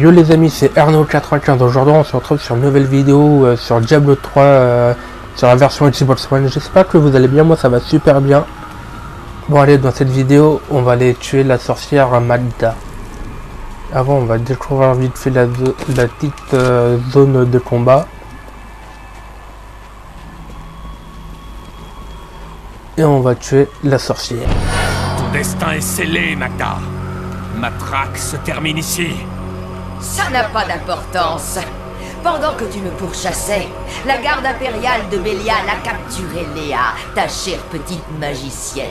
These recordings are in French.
Yo les amis, c'est Arnaud95. Aujourd'hui on se retrouve sur une nouvelle vidéo sur Diablo 3 sur la version Xbox One. J'espère que vous allez bien, moi ça va super bien. Bon allez, dans cette vidéo on va aller tuer la sorcière Magda. Avant on va découvrir vite fait la petite zone de combat. Et on va tuer la sorcière. Ton destin est scellé, Magda. Ma traque se termine ici. Ça n'a pas d'importance. Pendant que tu me pourchassais, la garde impériale de Bélial a capturé Léa, ta chère petite magicienne.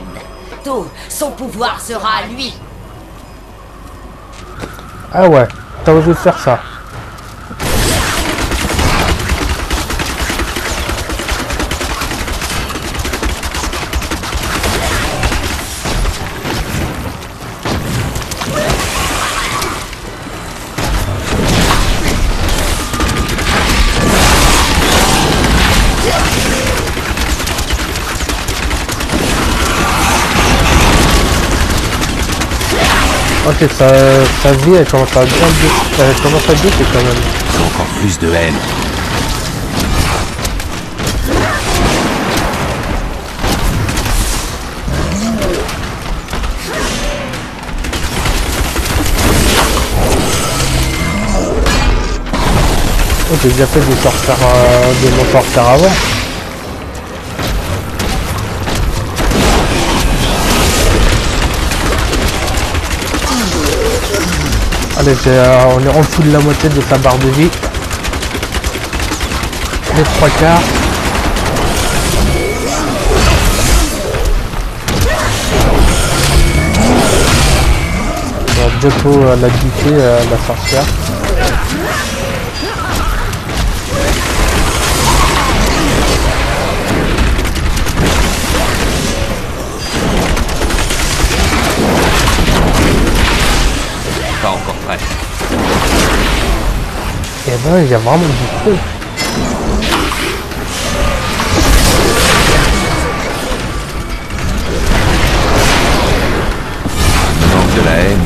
Bientôt, son pouvoir sera à lui. Ah ouais, t'as osé faire ça. Ok, sa vie elle commence à bien baisser quand même. J'ai encore plus de haine. Oh, j'ai déjà fait des sorcières de mon sorcière avant. Allez, on est en dessous de la moitié de sa barre de vie. Les 3 quarts. On va bientôt la buter, la sorcière. Pas encore prêt. Et ben, il y a vraiment du feu. Il manque de la haine.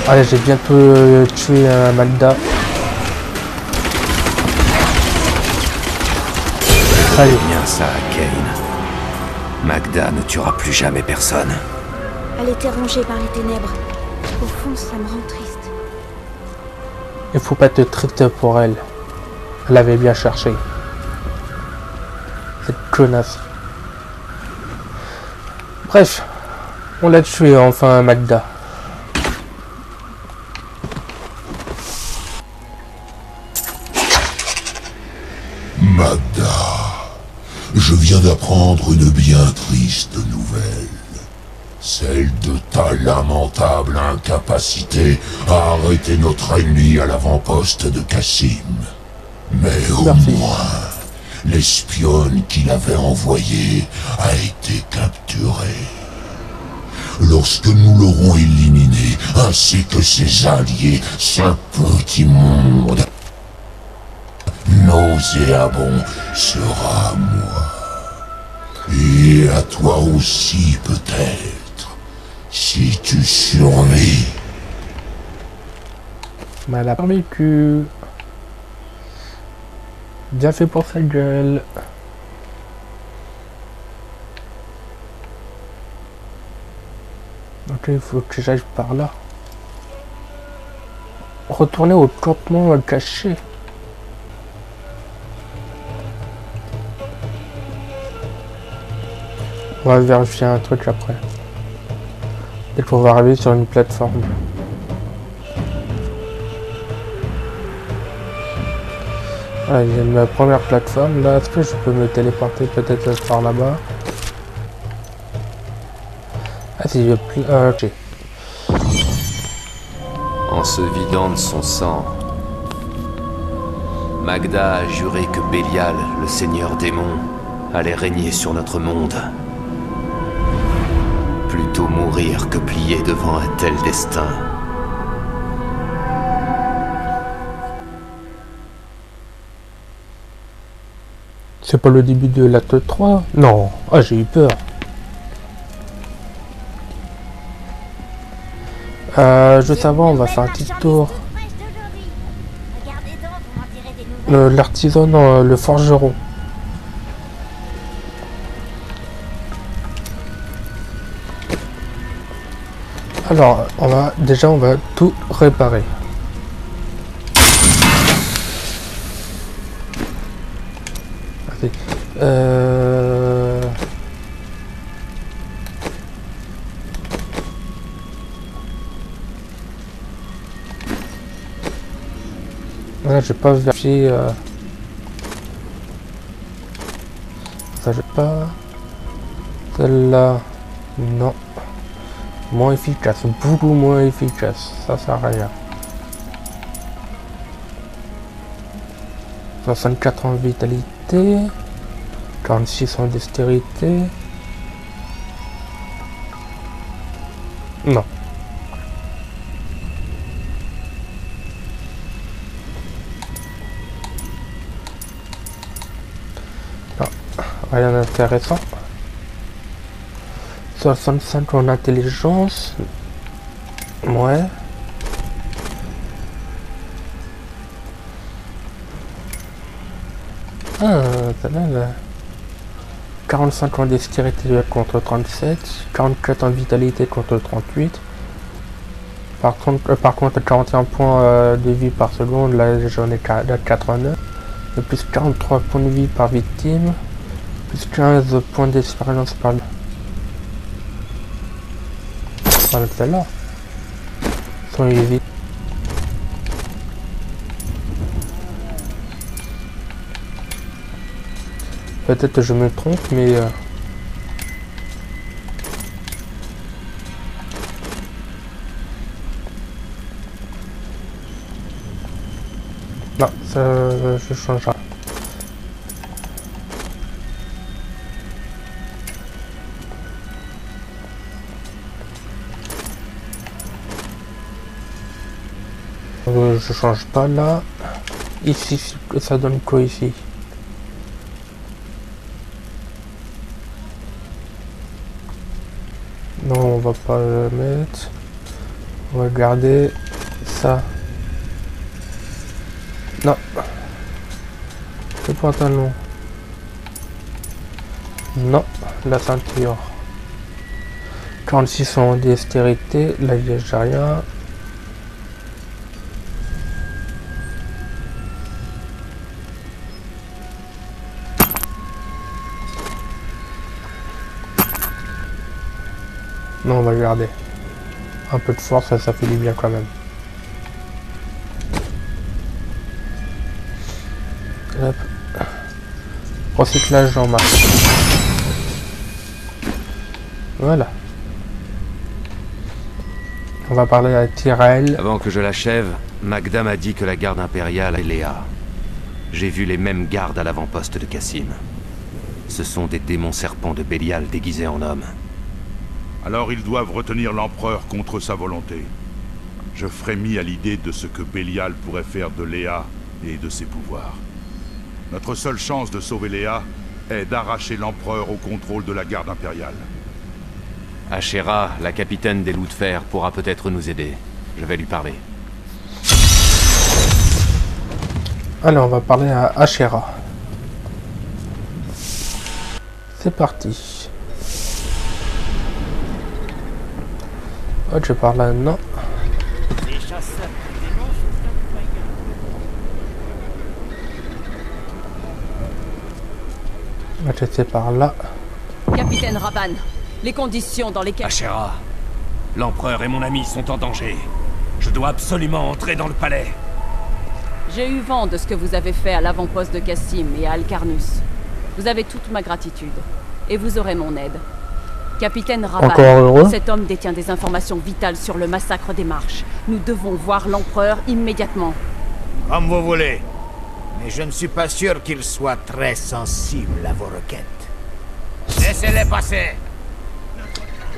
Allez, j'ai bientôt tué Magda. Allez. Bien ça, Kane. Magda ne tuera plus jamais personne. Elle était rongée par les ténèbres. Au fond, ça me rend triste. Il faut pas être triste pour elle. Elle avait bien cherché. Cette connasse. Bref, on l'a tué enfin Magda. Magda, je viens d'apprendre une bien triste nouvelle. Celle de ta lamentable incapacité à arrêter notre ennemi à l'avant-poste de Kassim. Mais au moins, l'espionne qu'il avait envoyée a été capturée. Lorsque nous l'aurons éliminé, ainsi que ses alliés, ce petit monde nauséabond sera à moi. Et à toi aussi peut-être, si tu survis. Mais elle a pas vécu. Bien fait pour sa gueule. Ok, il faut que j'aille par là. Retourner au campement caché. On va vérifier un truc après. Et qu'on va arriver sur une plateforme. Voilà, il y a une première plateforme. Là, est-ce que je peux me téléporter peut-être par là-bas? Ah si, je plus... ok. En se vidant de son sang, Magda a juré que Bélial, le seigneur démon, allait régner sur notre monde. Plutôt mourir que plier devant un tel destin. C'est pas le début de l'acte 3? Non. Ah, j'ai eu peur. Juste avant, on va faire un petit tour. L'artisan, non, le forgeron. Alors, on va tout réparer. Allez. Voilà, j'ai pas vérifié. Ça, j'ai pas. Celle-là, non. Moins efficace, beaucoup moins efficace. Ça sert à rien. 64 en vitalité. 46 en dextérité. Non. Non. Rien d'intéressant. 65 en intelligence. Ouais. Ah, là. 45 en dextérité contre 37. 44 en vitalité contre 38. Par contre 41 points de vie par seconde. Là, j'en ai 89. Et plus 43 points de vie par victime. Plus 15 points d'expérience par... celle-là. Sont évite. Peut-être que je me trompe, mais non, ça je change. Je change pas là. Ici, ça donne quoi ici? Non, on va pas le mettre. On va garder ça. Non. Le pantalon. Non, la ceinture. 46 en dextérité. Là, il n'y a rien. Non, on va garder. Un peu de force, ça fait du bien quand même. Hop. Recyclage en marche. Voilà. On va parler à Tyrell. Avant que je l'achève, Magda m'a dit que la garde impériale est Léa. J'ai vu les mêmes gardes à l'avant-poste de Cassim. Ce sont des démons serpents de Bélial déguisés en hommes. Alors ils doivent retenir l'empereur contre sa volonté. Je frémis à l'idée de ce que Bélial pourrait faire de Léa et de ses pouvoirs. Notre seule chance de sauver Léa est d'arracher l'empereur au contrôle de la garde impériale. Ashera, la capitaine des loups de fer, pourra peut-être nous aider. Je vais lui parler. Alors, on va parler à Ashera. C'est parti. Oh, je parle là, non. Je sais par là. Capitaine Raban, les conditions dans lesquelles... Ashera, l'empereur et mon ami sont en danger. Je dois absolument entrer dans le palais. J'ai eu vent de ce que vous avez fait à l'avant-poste de Cassim et à Alcarnus. Vous avez toute ma gratitude. Et vous aurez mon aide. Capitaine Raban, cet homme détient des informations vitales sur le massacre des Marches. Nous devons voir l'empereur immédiatement. Comme vous voulez. Mais je ne suis pas sûr qu'il soit très sensible à vos requêtes. Laissez-les passer.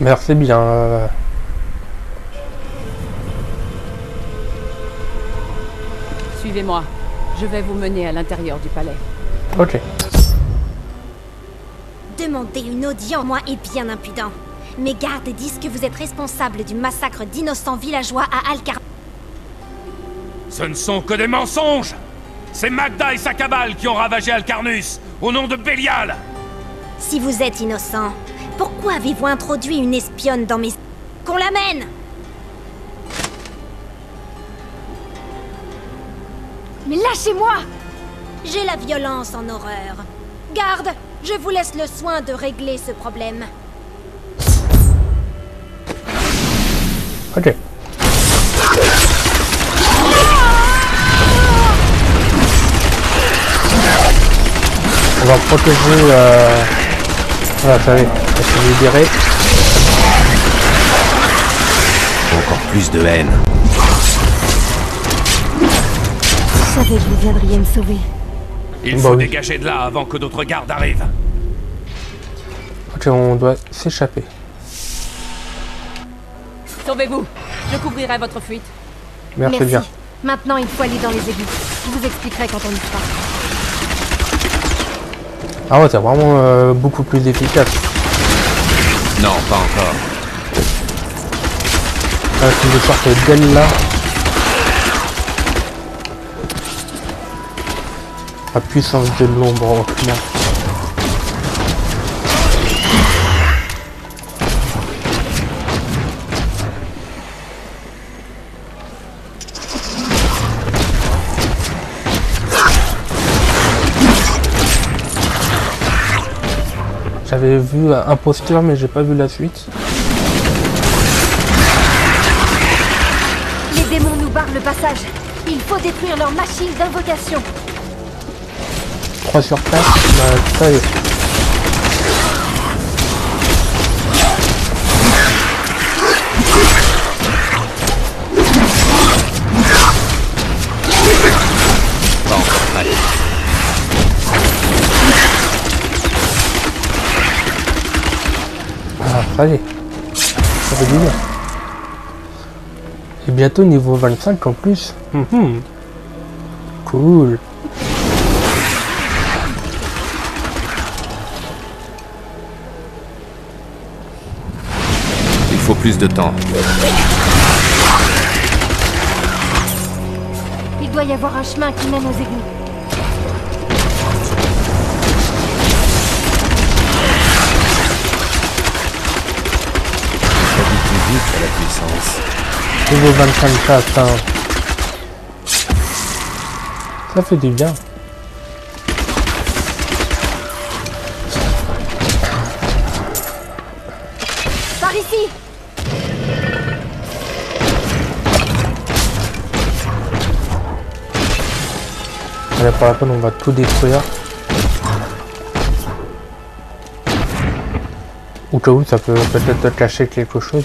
Merci bien. Suivez-moi. Je vais vous mener à l'intérieur du palais. Ok. Demander une audience, moi, est bien impudent. Mes gardes disent que vous êtes responsable du massacre d'innocents villageois à Alcarnus. Ce ne sont que des mensonges! C'est Magda et sa cabale qui ont ravagé Alcarnus, au nom de Bélial! Si vous êtes innocent, pourquoi avez-vous introduit une espionne dans mes... Qu'on l'amène! Mais lâchez-moi! J'ai la violence en horreur. Garde, je vous laisse le soin de régler ce problème. Ok. On va protéger... Voilà, ça y est, je vais libérer. Encore plus de haine. Je savais que vous viendriez me sauver. Il faut dégager de là avant que d'autres gardes arrivent. Ok, on doit s'échapper. Sauvez-vous. Je couvrirai votre fuite. Merci bien. Maintenant, il faut aller dans les égouts. Je vous expliquerai quand on y sera. Ah ouais, c'est vraiment beaucoup plus efficace. Non, pas encore. Si je sortais d'elle là. La puissance de l'ombre, au final. J'avais vu imposteur, mais j'ai pas vu la suite. Les démons nous barrent le passage. Il faut détruire leur machine d'invocation. 3 sur 4, bah, ça y est. Pas encore prêt. Ah, ça y est. Ça fait du bien. Et bientôt niveau 25 en plus. Cool. Il faut plus de temps. Il doit y avoir un chemin qui mène aux égouts. Plus vite à la puissance. Niveau 25 atteint. Ça fait du bien. Par ici! Allez, par la peine, on va tout détruire. Au cas où ça peut peut-être cacher quelque chose,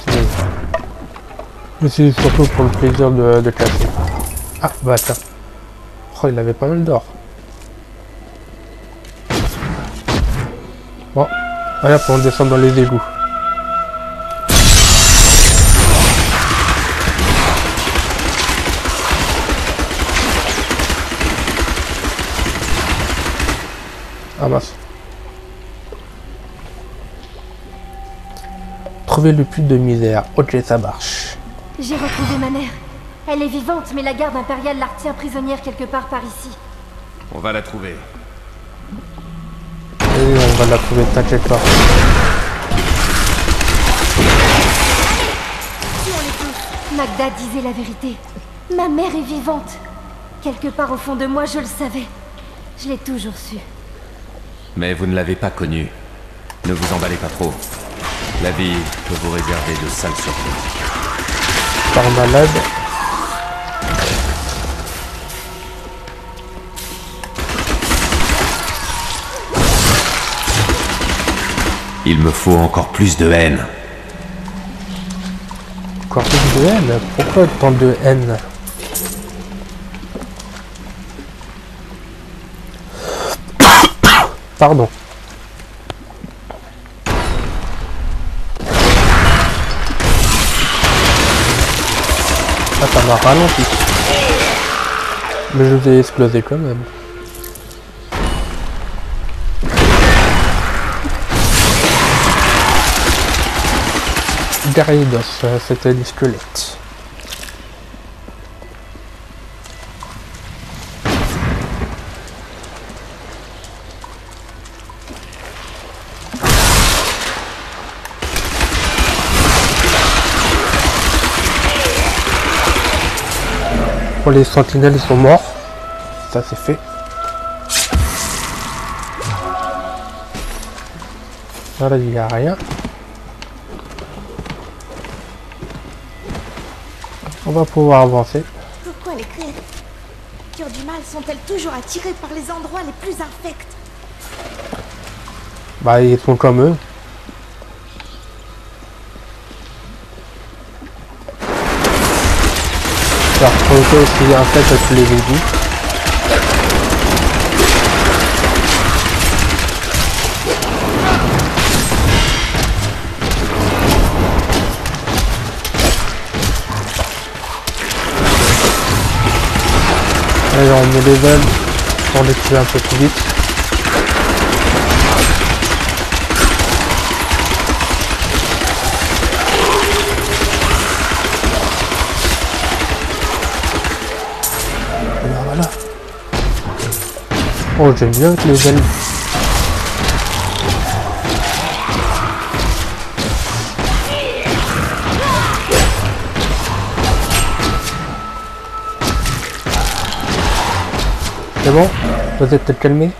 mais c'est surtout pour le plaisir de cacher. Ah bah tiens. Oh, il avait pas mal d'or. Bon, allez hop, on descend dans les égouts. Ah mince. Trouver le puits de misère. Ok, ça marche. J'ai retrouvé ma mère. Elle est vivante, mais la garde impériale la retient prisonnière quelque part par ici. On va la trouver. Et on va la trouver, t'inquiète pas. Tuons-les tous. Magda disait la vérité. Ma mère est vivante. Quelque part au fond de moi, je le savais. Je l'ai toujours su. Mais vous ne l'avez pas connue. Ne vous emballez pas trop. La vie peut vous réserver de sales surprises. Par malade. Il me faut encore plus de haine. Encore plus de haine? Pourquoi tant de haine? Pardon. Ah, ça m'a ralenti. Mais je vous ai explosé quand même. Gyarados, c'était des squelettes. Pour les sentinelles, ils sont morts. Ça c'est fait. Là, il n'y a rien. On va pouvoir avancer. Pourquoi les créatures du mal sont-elles toujours attirées par les endroits les plus infects? Bah, ils sont comme eux. Leur projet aussi infect à tous les débuts. Allez, on met level pour les tuer un peu plus vite. Et voilà. Oh, j'aime bien avec les ailes. C'est bon? Vous êtes peut-être calmé?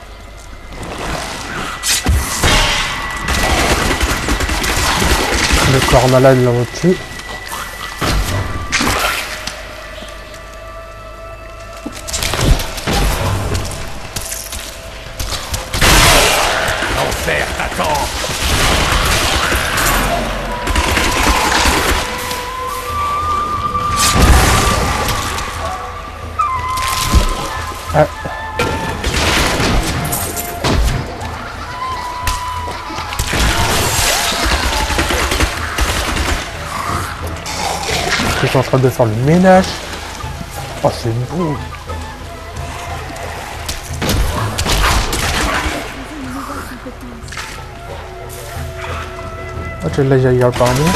Le corps malade là au-dessus. L'enfer t'attend. Ah. Je suis en train de faire le ménage. Oh, c'est beau. Ok, là, il y a par nous.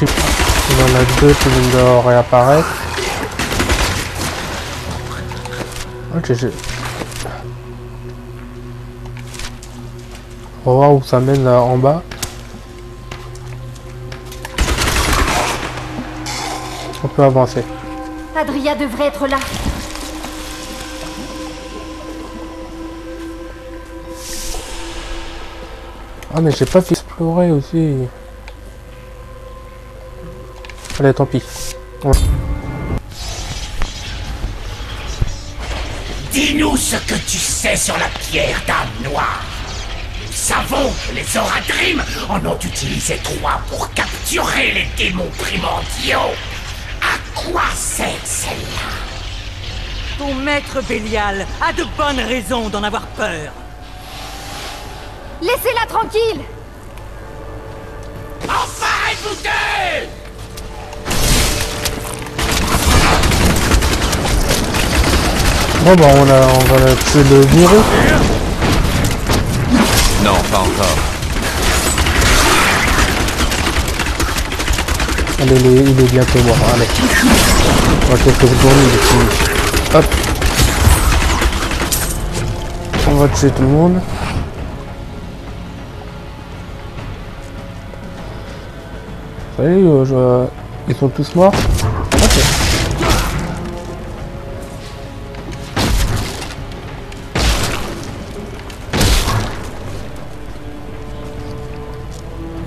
Il y en a deux qui viennent de réapparaître. Ok, on va voir où ça mène là, en bas. On peut avancer. Adria devrait être là. Ah mais j'ai pas fait explorer aussi. Allez, tant pis. Ouais. Dis-nous ce que tu sais sur la pierre d'âme noire. Nous savons que les Oradrim en ont utilisé 3 pour capturer les démons primordiaux. À quoi sert celle-là? Ton maître Bélial a de bonnes raisons d'en avoir peur. Laissez-la tranquille! Enfin, écoutez! Bon bah on va tuer le virus. Non, pas encore. Allez, il est bientôt mort. Allez. On va quelques secondes, il est fini. Hop. On va tuer tout le monde. Salut, ils sont tous morts. Ok.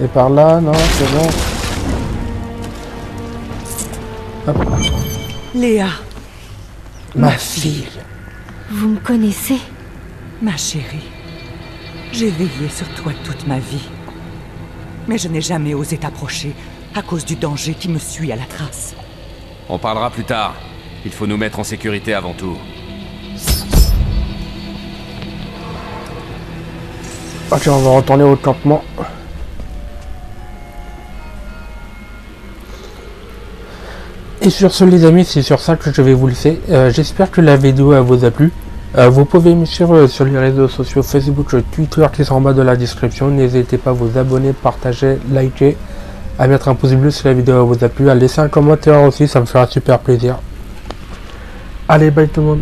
Et par là, non, c'est bon. Hop. Léa. Ma fille. Vous me connaissez? Ma chérie. J'ai veillé sur toi toute ma vie. Mais je n'ai jamais osé t'approcher à cause du danger qui me suit à la trace. On parlera plus tard. Il faut nous mettre en sécurité avant tout. Ok, on va retourner au campement. Et sur ce les amis, c'est sur ça que je vais vous laisser. J'espère que la vidéo vous a plu. Vous pouvez me suivre sur les réseaux sociaux Facebook, Twitter qui sont en bas de la description. N'hésitez pas à vous abonner, partager, liker, à mettre un pouce bleu si la vidéo vous a plu, à laisser un commentaire aussi, ça me fera super plaisir. Allez, bye tout le monde.